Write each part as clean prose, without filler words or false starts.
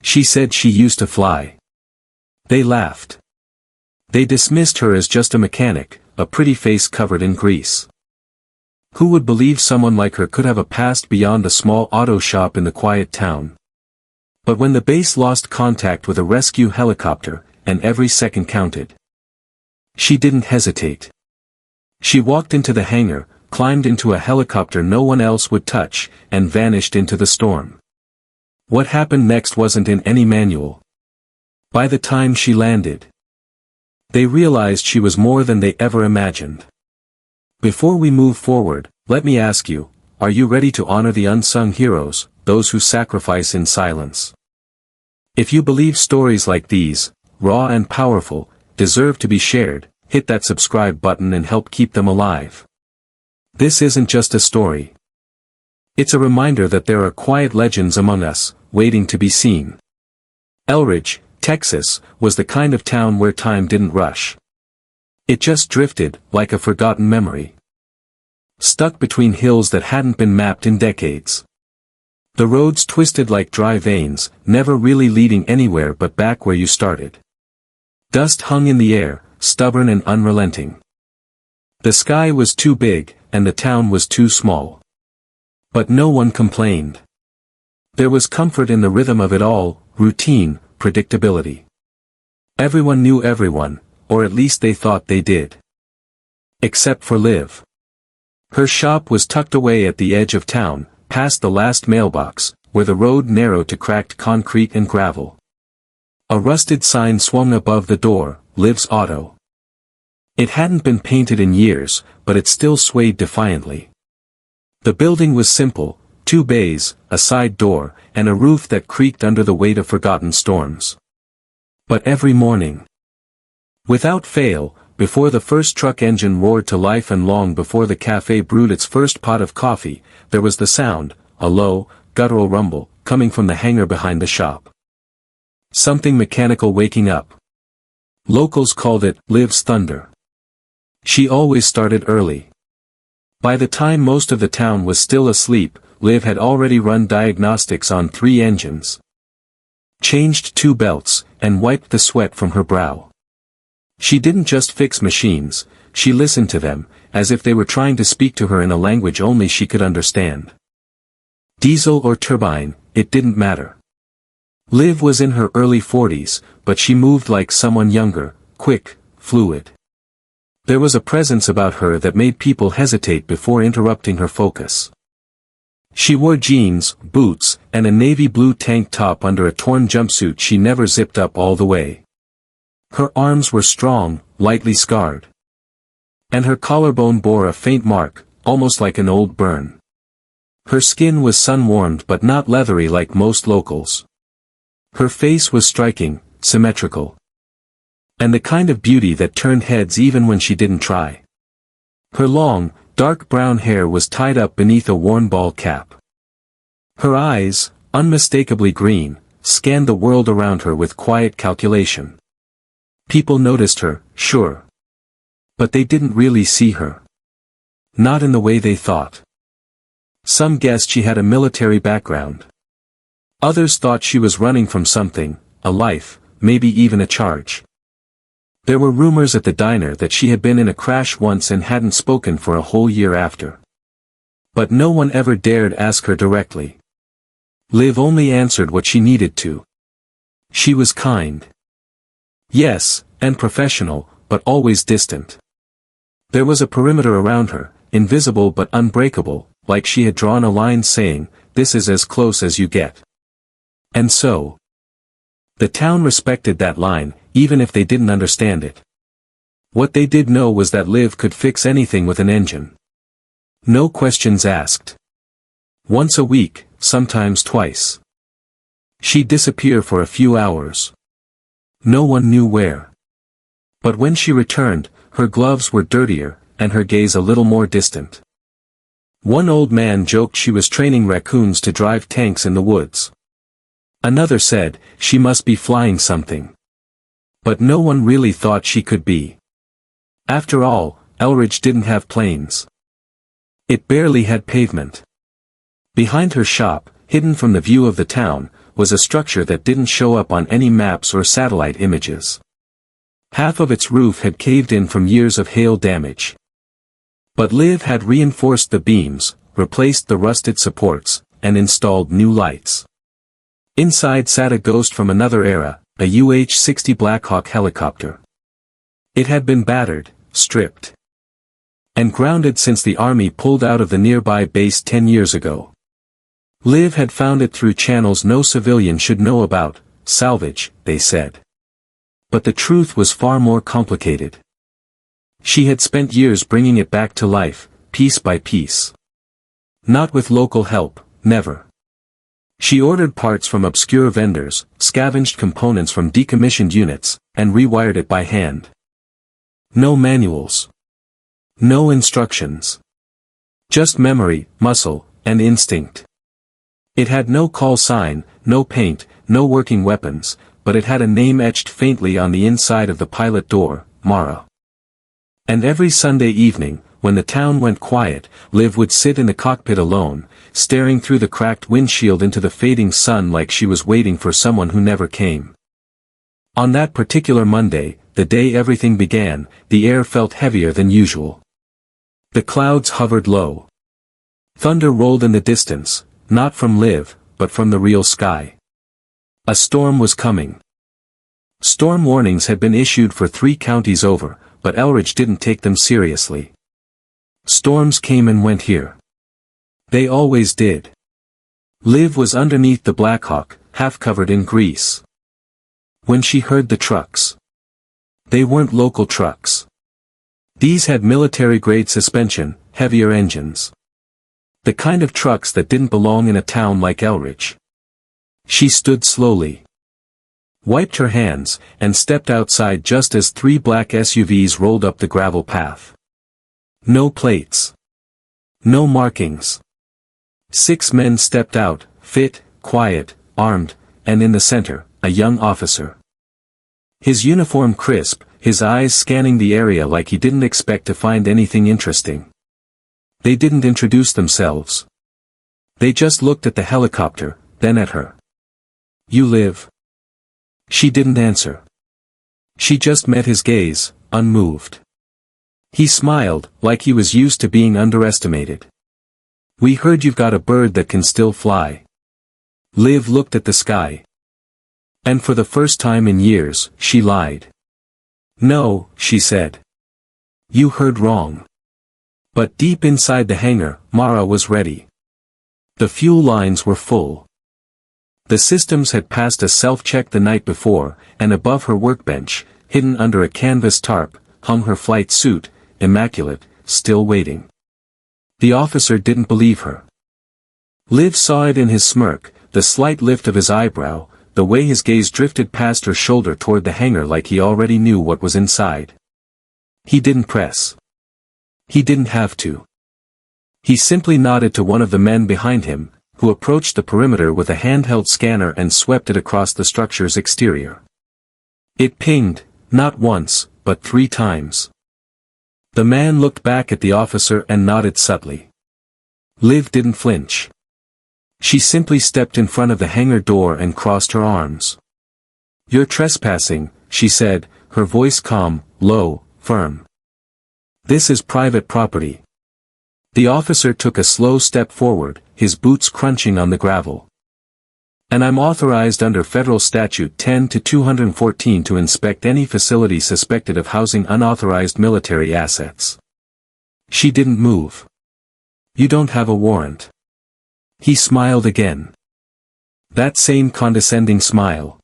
She said she used to fly. They laughed. They dismissed her as just a mechanic, a pretty face covered in grease. Who would believe someone like her could have a past beyond a small auto shop in the quiet town? But when the base lost contact with a rescue helicopter, and every second counted, she didn't hesitate. She walked into the hangar, climbed into a helicopter no one else would touch, and vanished into the storm. What happened next wasn't in any manual. By the time she landed, they realized she was more than they ever imagined. Before we move forward, let me ask you, are you ready to honor the unsung heroes, those who sacrifice in silence? If you believe stories like these, raw and powerful, deserve to be shared, hit that subscribe button and help keep them alive. This isn't just a story. It's a reminder that there are quiet legends among us, waiting to be seen. Elridge, Texas, was the kind of town where time didn't rush. It just drifted, like a forgotten memory. Stuck between hills that hadn't been mapped in decades. The roads twisted like dry veins, never really leading anywhere but back where you started. Dust hung in the air, stubborn and unrelenting. The sky was too big, and the town was too small. But no one complained. There was comfort in the rhythm of it all, routine, predictability. Everyone knew everyone, or at least they thought they did. Except for Liv. Her shop was tucked away at the edge of town, past the last mailbox, where the road narrowed to cracked concrete and gravel. A rusted sign swung above the door, Liv's Auto. It hadn't been painted in years, but it still swayed defiantly. The building was simple, 2 bays, a side door, and a roof that creaked under the weight of forgotten storms. But every morning, without fail, before the first truck engine roared to life and long before the cafe brewed its first pot of coffee, there was the sound, a low, guttural rumble, coming from the hangar behind the shop. Something mechanical waking up. Locals called it Liv's thunder. She always started early. By the time most of the town was still asleep, Liv had already run diagnostics on 3 engines, changed 2 belts, and wiped the sweat from her brow. She didn't just fix machines, she listened to them, as if they were trying to speak to her in a language only she could understand. Diesel or turbine, it didn't matter. Liv was in her early 40s, but she moved like someone younger, quick, fluid. There was a presence about her that made people hesitate before interrupting her focus. She wore jeans, boots, and a navy blue tank top under a torn jumpsuit she never zipped up all the way. Her arms were strong, lightly scarred. And her collarbone bore a faint mark, almost like an old burn. Her skin was sun-warmed but not leathery like most locals. Her face was striking, symmetrical. And the kind of beauty that turned heads even when she didn't try. Her long, dark brown hair was tied up beneath a worn ball cap. Her eyes, unmistakably green, scanned the world around her with quiet calculation. People noticed her, sure. But they didn't really see her. Not in the way they thought. Some guessed she had a military background. Others thought she was running from something, a life, maybe even a charge. There were rumors at the diner that she had been in a crash once and hadn't spoken for a whole year after. But no one ever dared ask her directly. Liv only answered what she needed to. She was kind. Yes, and professional, but always distant. There was a perimeter around her, invisible but unbreakable, like she had drawn a line saying, "This is as close as you get." And so, the town respected that line, even if they didn't understand it. What they did know was that Liv could fix anything with an engine. No questions asked. Once a week, sometimes twice. She'd disappear for a few hours. No one knew where. But when she returned, her gloves were dirtier, and her gaze a little more distant. One old man joked she was training raccoons to drive tanks in the woods. Another said, she must be flying something. But no one really thought she could be. After all, Elridge didn't have planes. It barely had pavement. Behind her shop, hidden from the view of the town, was a structure that didn't show up on any maps or satellite images. Half of its roof had caved in from years of hail damage. But Liv had reinforced the beams, replaced the rusted supports, and installed new lights. Inside sat a ghost from another era, a UH-60 Blackhawk helicopter. It had been battered, stripped, and grounded since the army pulled out of the nearby base 10 years ago. Liv had found it through channels no civilian should know about, salvage, they said. But the truth was far more complicated. She had spent years bringing it back to life, piece by piece. Not with local help, never. She ordered parts from obscure vendors, scavenged components from decommissioned units, and rewired it by hand. No manuals. No instructions. Just memory, muscle, and instinct. It had no call sign, no paint, no working weapons, but it had a name etched faintly on the inside of the pilot door, Mara. And every Sunday evening, when the town went quiet, Liv would sit in the cockpit alone, staring through the cracked windshield into the fading sun like she was waiting for someone who never came. On that particular Monday, the day everything began, the air felt heavier than usual. The clouds hovered low. Thunder rolled in the distance, not from Liv, but from the real sky. A storm was coming. Storm warnings had been issued for 3 counties over, but Elridge didn't take them seriously. Storms came and went here. They always did. Liv was underneath the Blackhawk, half covered in grease. When she heard the trucks. They weren't local trucks. These had military-grade suspension, heavier engines. The kind of trucks that didn't belong in a town like Elridge. She stood slowly, wiped her hands, and stepped outside just as 3 black SUVs rolled up the gravel path. No plates. No markings. 6 men stepped out, fit, quiet, armed, and in the center, a young officer. His uniform crisp, his eyes scanning the area like he didn't expect to find anything interesting. They didn't introduce themselves. They just looked at the helicopter, then at her. "You live?" She didn't answer. She just met his gaze, unmoved. He smiled, like he was used to being underestimated. "We heard you've got a bird that can still fly." Liv looked at the sky. And for the first time in years, she lied. "No," she said. "You heard wrong." But deep inside the hangar, Mara was ready. The fuel lines were full. The systems had passed a self-check the night before, and above her workbench, hidden under a canvas tarp, hung her flight suit, immaculate, still waiting. The officer didn't believe her. Liv saw it in his smirk, the slight lift of his eyebrow, the way his gaze drifted past her shoulder toward the hangar like he already knew what was inside. He didn't press. He didn't have to. He simply nodded to one of the men behind him, who approached the perimeter with a handheld scanner and swept it across the structure's exterior. It pinged, not once, but 3 times. The man looked back at the officer and nodded subtly. Liv didn't flinch. She simply stepped in front of the hangar door and crossed her arms. "You're trespassing," she said, her voice calm, low, firm. "This is private property." The officer took a slow step forward, his boots crunching on the gravel. "And I'm authorized under Federal Statute 10-214 to inspect any facility suspected of housing unauthorized military assets." She didn't move. "You don't have a warrant." He smiled again. That same condescending smile.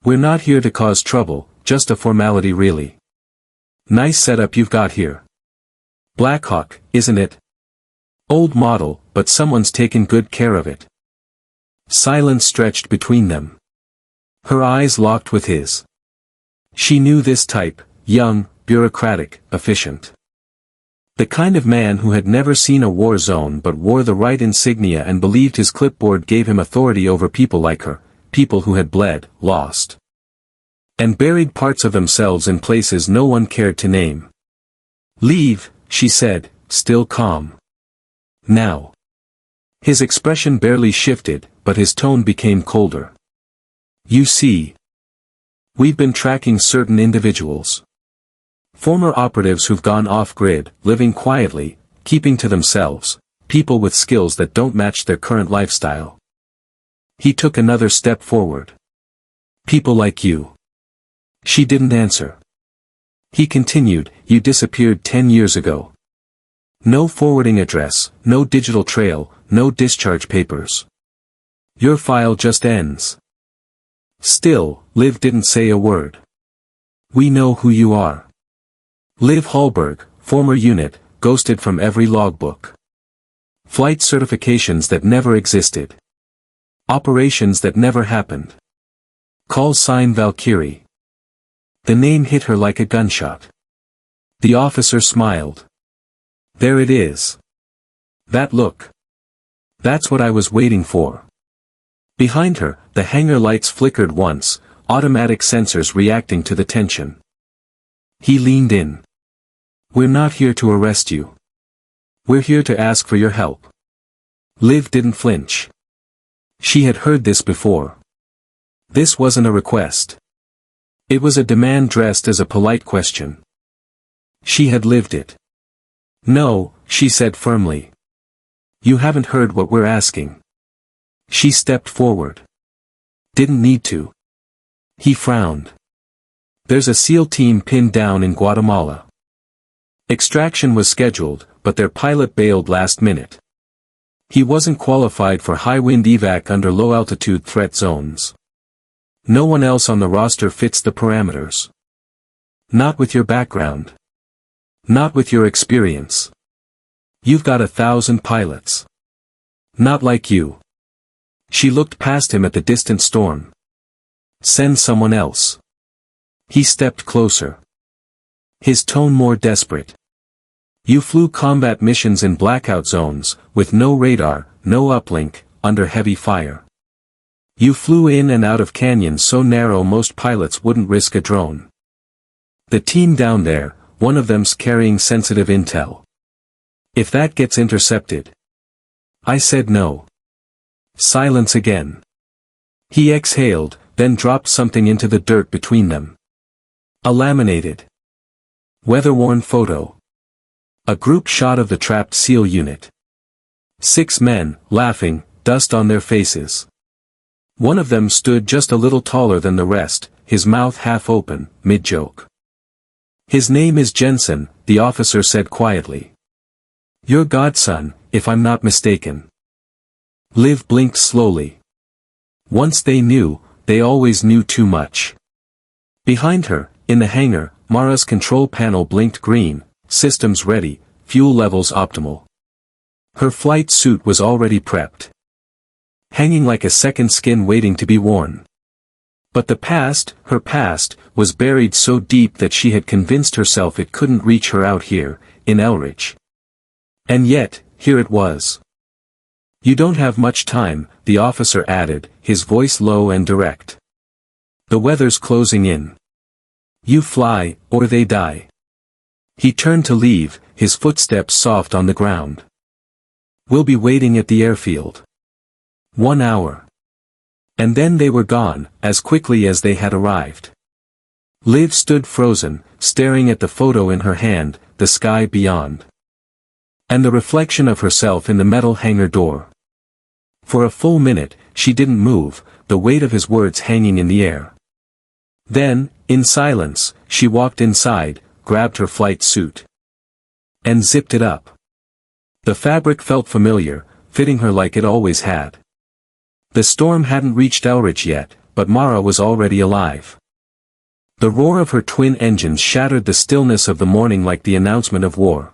"We're not here to cause trouble, just a formality really." "Nice setup you've got here." "Blackhawk, isn't it?" "Old model, but someone's taken good care of it." Silence stretched between them. Her eyes locked with his. She knew this type, young, bureaucratic, efficient. The kind of man who had never seen a war zone but wore the right insignia and believed his clipboard gave him authority over people like her, people who had bled, lost, and buried parts of themselves in places no one cared to name. "Leave," she said, still calm. "Now." His expression barely shifted, but his tone became colder. You see, we've been tracking certain individuals. Former operatives who've gone off-grid, living quietly, keeping to themselves, people with skills that don't match their current lifestyle. He took another step forward. People like you. She didn't answer. He continued, you disappeared 10 years ago. No forwarding address, no digital trail, no discharge papers. Your file just ends. Still, Liv didn't say a word. We know who you are. Liv Hallberg, former unit, ghosted from every logbook. Flight certifications that never existed. Operations that never happened. Call sign Valkyrie. The name hit her like a gunshot. The officer smiled. There it is. That look. That's what I was waiting for. Behind her, the hangar lights flickered once, automatic sensors reacting to the tension. He leaned in. We're not here to arrest you. We're here to ask for your help. Liv didn't flinch. She had heard this before. This wasn't a request. It was a demand dressed as a polite question. She had lived it. No, she said firmly. You haven't heard what we're asking. She stepped forward. Didn't need to. He frowned. There's a SEAL team pinned down in Guatemala. Extraction was scheduled, but their pilot bailed last minute. He wasn't qualified for high-wind evac under low-altitude threat zones. No one else on the roster fits the parameters. Not with your background. Not with your experience. You've got 1,000 pilots. Not like you. She looked past him at the distant storm. Send someone else. He stepped closer. His tone more desperate. You flew combat missions in blackout zones, with no radar, no uplink, under heavy fire. You flew in and out of canyons so narrow most pilots wouldn't risk a drone. The team down there, one of them's carrying sensitive intel. If that gets intercepted. I said no. Silence again. He exhaled, then dropped something into the dirt between them. A laminated, weather-worn photo. A group shot of the trapped SEAL unit. 6 men, laughing, dust on their faces. One of them stood just a little taller than the rest, his mouth half open, mid-joke. His name is Jensen, the officer said quietly. Your godson, if I'm not mistaken. Liv blinked slowly. Once they knew, they always knew too much. Behind her, in the hangar, Mara's control panel blinked green, systems ready, fuel levels optimal. Her flight suit was already prepped. Hanging like a second skin waiting to be worn. But the past, her past, was buried so deep that she had convinced herself it couldn't reach her out here, in Elridge. And yet, here it was. You don't have much time, the officer added, his voice low and direct. The weather's closing in. You fly, or they die. He turned to leave, his footsteps soft on the ground. We'll be waiting at the airfield. 1 hour. And then they were gone, as quickly as they had arrived. Liv stood frozen, staring at the photo in her hand, the sky beyond. And the reflection of herself in the metal hangar door. For a full minute, she didn't move, the weight of his words hanging in the air. Then, in silence, she walked inside, grabbed her flight suit. And zipped it up. The fabric felt familiar, fitting her like it always had. The storm hadn't reached Elridge yet, but Mara was already alive. The roar of her twin engines shattered the stillness of the morning like the announcement of war.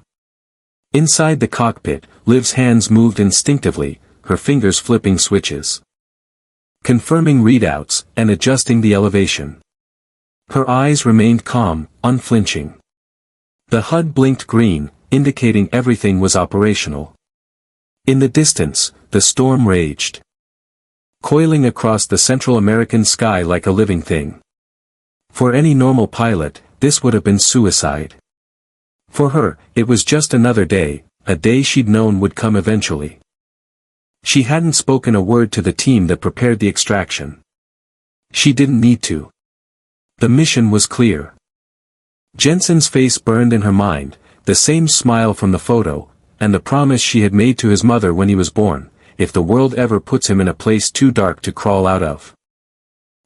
Inside the cockpit, Liv's hands moved instinctively, her fingers flipping switches. Confirming readouts, and adjusting the elevation. Her eyes remained calm, unflinching. The HUD blinked green, indicating everything was operational. In the distance, the storm raged. Coiling across the Central American sky like a living thing. For any normal pilot, this would have been suicide. For her, it was just another day, a day she'd known would come eventually. She hadn't spoken a word to the team that prepared the extraction. She didn't need to. The mission was clear. Jensen's face burned in her mind, the same smile from the photo, and the promise she had made to his mother when he was born, if the world ever puts him in a place too dark to crawl out of.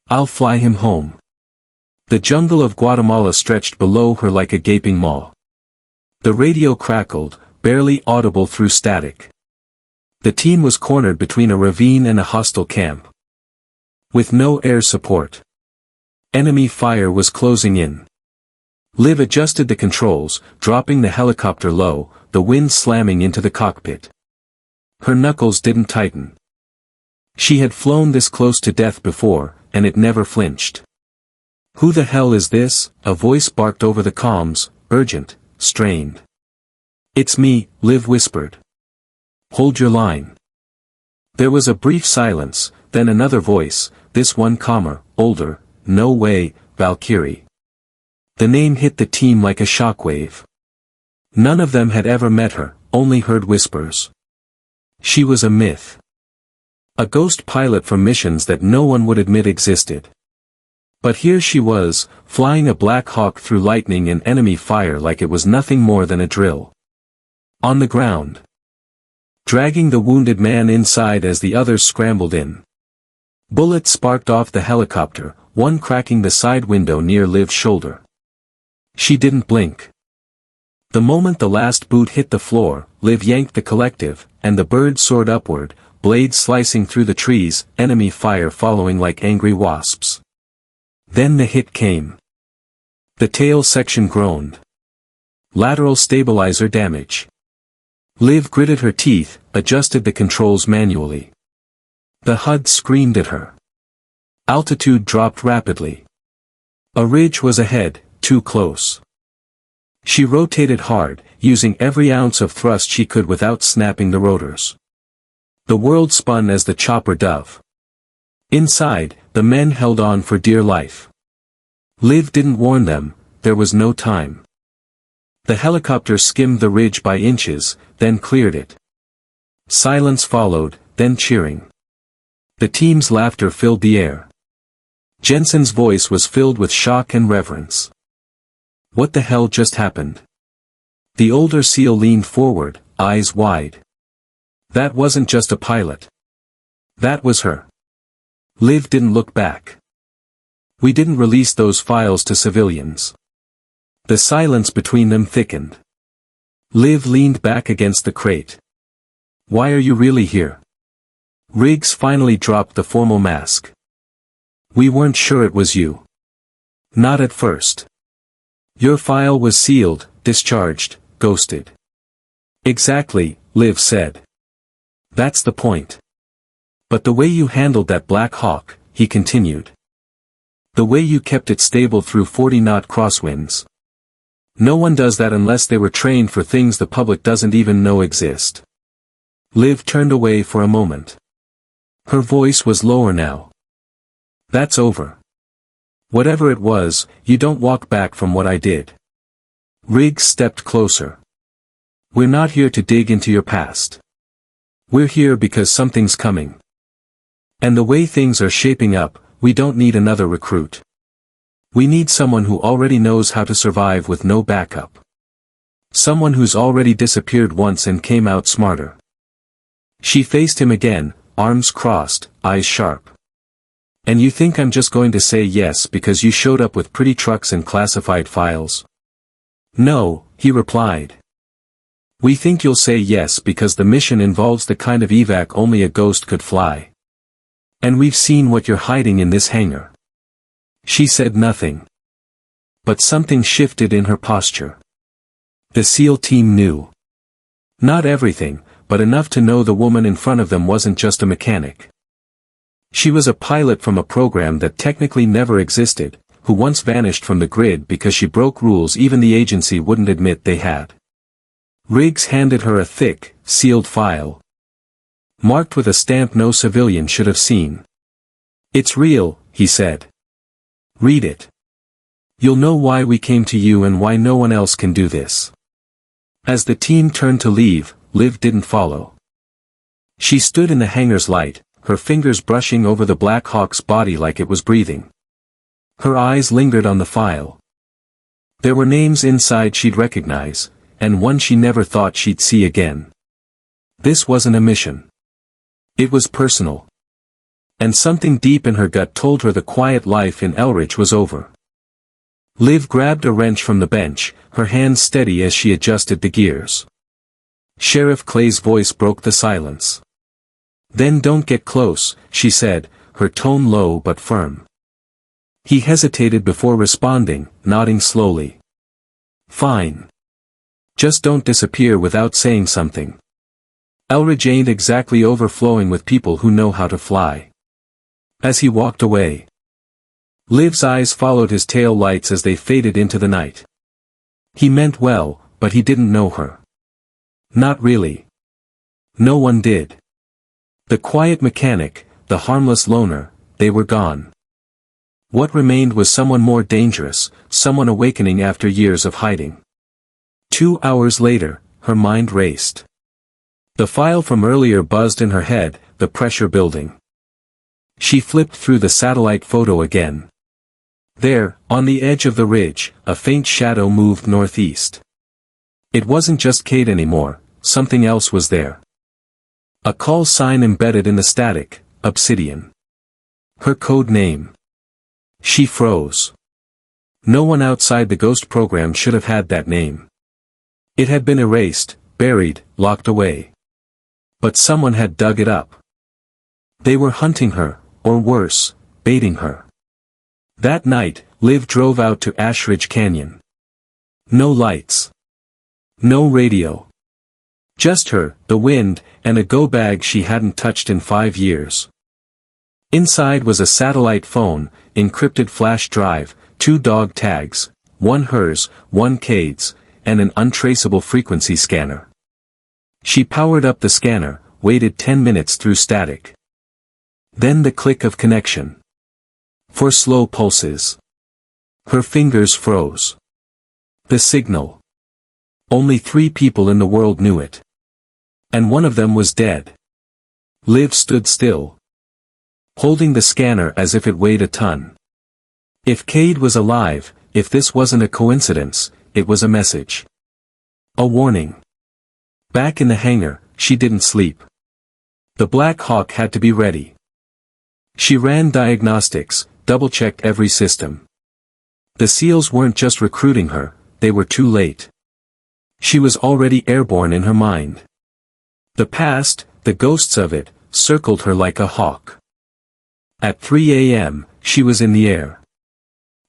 I'll fly him home. The jungle of Guatemala stretched below her like a gaping maw. The radio crackled, barely audible through static. The team was cornered between a ravine and a hostile camp. With no air support. Enemy fire was closing in. Liv adjusted the controls, dropping the helicopter low, the wind slamming into the cockpit. Her knuckles didn't tighten. She had flown this close to death before, and it never flinched. "Who the hell is this?" a voice barked over the comms, urgent, strained. "It's me," Liv whispered. "Hold your line." There was a brief silence, then another voice, this one calmer, older. "No way, Valkyrie." The name hit the team like a shockwave. None of them had ever met her, only heard whispers. She was a myth. A ghost pilot for missions that no one would admit existed. But here she was, flying a Black Hawk through lightning and enemy fire like it was nothing more than a drill. On the ground. Dragging the wounded man inside as the others scrambled in. Bullets sparked off the helicopter, one cracking the side window near Liv's shoulder. She didn't blink. The moment the last boot hit the floor, Liv yanked the collective, and the bird soared upward, blades slicing through the trees, enemy fire following like angry wasps. Then the hit came. The tail section groaned. Lateral stabilizer damage. Liv gritted her teeth, adjusted the controls manually. The HUD screamed at her. Altitude dropped rapidly. A ridge was ahead, too close. She rotated hard, using every ounce of thrust she could without snapping the rotors. The world spun as the chopper dove. Inside, the men held on for dear life. Liv didn't warn them, there was no time. The helicopter skimmed the ridge by inches, then cleared it. Silence followed, then cheering. The team's laughter filled the air. Jensen's voice was filled with shock and reverence. What the hell just happened? The older SEAL leaned forward, eyes wide. That wasn't just a pilot. That was her. Liv didn't look back. We didn't release those files to civilians. The silence between them thickened. Liv leaned back against the crate. Why are you really here? Riggs finally dropped the formal mask. We weren't sure it was you. Not at first. Your file was sealed, discharged, ghosted. Exactly, Liv said. That's the point. But the way you handled that Black Hawk, he continued. The way you kept it stable through 40-knot crosswinds. No one does that unless they were trained for things the public doesn't even know exist. Liv turned away for a moment. Her voice was lower now. That's over. Whatever it was, you don't walk back from what I did. Riggs stepped closer. We're not here to dig into your past. We're here because something's coming. And the way things are shaping up, we don't need another recruit. We need someone who already knows how to survive with no backup. Someone who's already disappeared once and came out smarter. She faced him again, arms crossed, eyes sharp. And you think I'm just going to say yes because you showed up with pretty trucks and classified files? No, he replied. We think you'll say yes because the mission involves the kind of evac only a ghost could fly. And we've seen what you're hiding in this hangar. She said nothing. But something shifted in her posture. The SEAL team knew. Not everything, but enough to know the woman in front of them wasn't just a mechanic. She was a pilot from a program that technically never existed, who once vanished from the grid because she broke rules even the agency wouldn't admit they had. Riggs handed her a thick, sealed file. Marked with a stamp no civilian should have seen. It's real, he said. Read it. You'll know why we came to you and why no one else can do this. As the team turned to leave, Liv didn't follow. She stood in the hangar's light, her fingers brushing over the Black Hawk's body like it was breathing. Her eyes lingered on the file. There were names inside she'd recognize, and one she never thought she'd see again. This wasn't a mission. It was personal. And something deep in her gut told her the quiet life in Elridge was over. Liv grabbed a wrench from the bench, her hands steady as she adjusted the gears. Sheriff Clay's voice broke the silence. "Then don't get close," she said, her tone low but firm. He hesitated before responding, nodding slowly. "Fine. Just don't disappear without saying something. Elridge ain't exactly overflowing with people who know how to fly." As he walked away, Liv's eyes followed his tail lights as they faded into the night. He meant well, but he didn't know her. Not really. No one did. The quiet mechanic, the harmless loner, they were gone. What remained was someone more dangerous, someone awakening after years of hiding. 2 hours later, her mind raced. The file from earlier buzzed in her head, the pressure building. She flipped through the satellite photo again. There, on the edge of the ridge, a faint shadow moved northeast. It wasn't just Kate anymore, something else was there. A call sign embedded in the static, Obsidian. Her code name. She froze. No one outside the Ghost program should have had that name. It had been erased, buried, locked away. But someone had dug it up. They were hunting her, or worse, baiting her. That night, Liv drove out to Ashridge Canyon. No lights. No radio. Just her, the wind, and a go-bag she hadn't touched in 5 years. Inside was a satellite phone, encrypted flash drive, 2 dog tags, one hers, one Cade's, and an untraceable frequency scanner. She powered up the scanner, waited 10 minutes through static. Then the click of connection. 4 slow pulses. Her fingers froze. The signal. Only 3 people in the world knew it. And one of them was dead. Liv stood still, holding the scanner as if it weighed a ton. If Cade was alive, if this wasn't a coincidence, it was a message. A warning. Back in the hangar, she didn't sleep. The Black Hawk had to be ready. She ran diagnostics, double-checked every system. The SEALs weren't just recruiting her, they were too late. She was already airborne in her mind. The past, the ghosts of it, circled her like a hawk. At 3 a.m., she was in the air.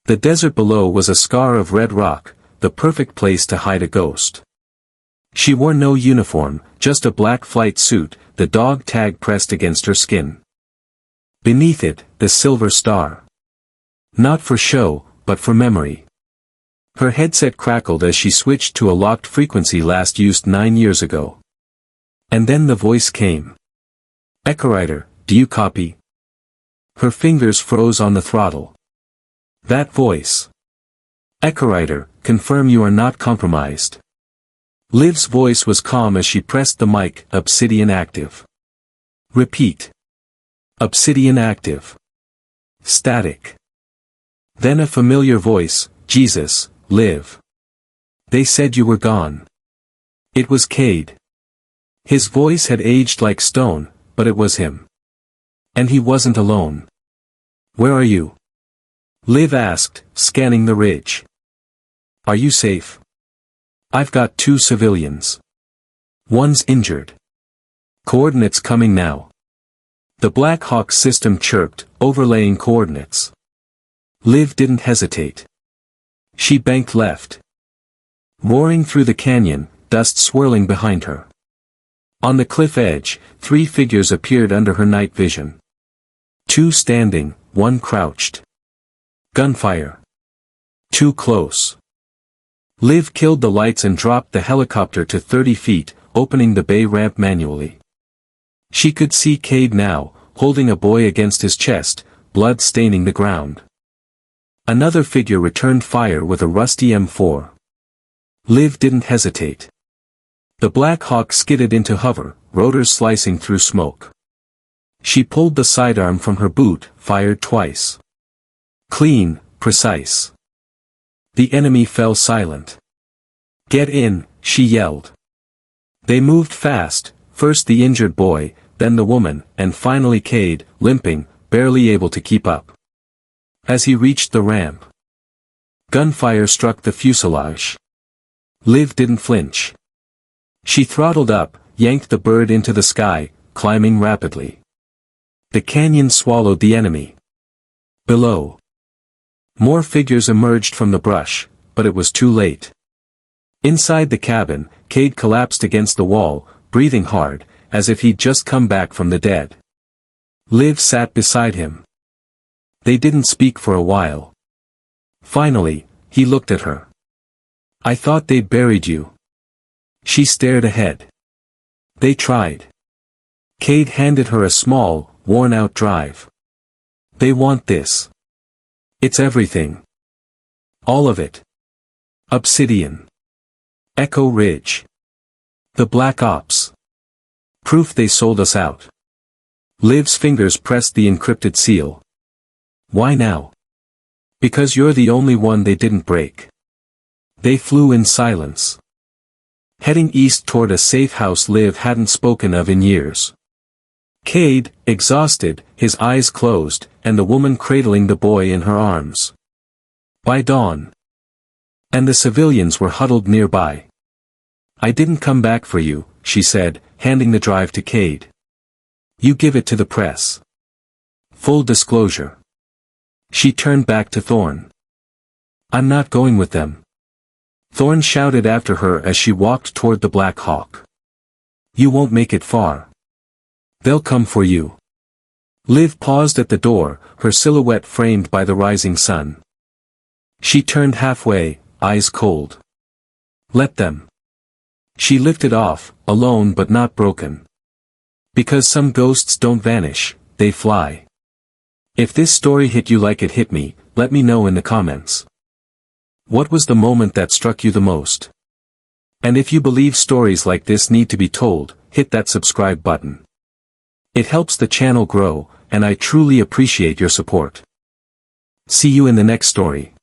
The desert below was a scar of red rock, the perfect place to hide a ghost. She wore no uniform, just a black flight suit, the dog tag pressed against her skin. Beneath it, the silver star. Not for show, but for memory. Her headset crackled as she switched to a locked frequency last used 9 years ago. And then the voice came. "Echowriter, do you copy?" Her fingers froze on the throttle. That voice. "Echowriter, confirm you are not compromised." Liv's voice was calm as she pressed the mic, "Obsidian active." "Repeat." "Obsidian active." Static. Then a familiar voice, "Jesus, Liv. They said you were gone." It was Cade. His voice had aged like stone, but it was him. And he wasn't alone. "Where are you?" Liv asked, scanning the ridge. "Are you safe?" "I've got 2 civilians. One's injured." "Coordinates coming now." The Black Hawk system chirped, overlaying coordinates. Liv didn't hesitate. She banked left. Roaring through the canyon, dust swirling behind her. On the cliff edge, 3 figures appeared under her night vision. 2 standing, 1 crouched. Gunfire. Too close. Liv killed the lights and dropped the helicopter to 30 feet, opening the bay ramp manually. She could see Cade now, holding a boy against his chest, blood staining the ground. Another figure returned fire with a rusty M4. Liv didn't hesitate. The Black Hawk skidded into hover, rotors slicing through smoke. She pulled the sidearm from her boot, fired twice. Clean, precise. The enemy fell silent. "Get in," she yelled. They moved fast, first the injured boy, then the woman, and finally Cade, limping, barely able to keep up. As he reached the ramp, gunfire struck the fuselage. Liv didn't flinch. She throttled up, yanked the bird into the sky, climbing rapidly. The canyon swallowed the enemy. Below, more figures emerged from the brush, but it was too late. Inside the cabin, Cade collapsed against the wall, breathing hard, as if he'd just come back from the dead. Liv sat beside him. They didn't speak for a while. Finally, he looked at her. "I thought they'd buried you." She stared ahead. "They tried." Cade handed her a small, worn-out drive. "They want this. It's everything. All of it. Obsidian. Echo Ridge. The Black Ops. Proof they sold us out." Liv's fingers pressed the encrypted seal. "Why now?" "Because you're the only one they didn't break." They flew in silence, heading east toward a safe house Liv hadn't spoken of in years. Cade, exhausted, his eyes closed, and the woman cradling the boy in her arms. By dawn, and the civilians were huddled nearby. "I didn't come back for you," she said, handing the drive to Cade. "You give it to the press. Full disclosure." She turned back to Thorn. "I'm not going with them." Thorn shouted after her as she walked toward the Black Hawk. "You won't make it far. They'll come for you." Liv paused at the door, her silhouette framed by the rising sun. She turned halfway, eyes cold. "Let them." She lifted off, alone but not broken. Because some ghosts don't vanish, they fly. If this story hit you like it hit me, let me know in the comments. What was the moment that struck you the most? And if you believe stories like this need to be told, hit that subscribe button. It helps the channel grow, and I truly appreciate your support. See you in the next story.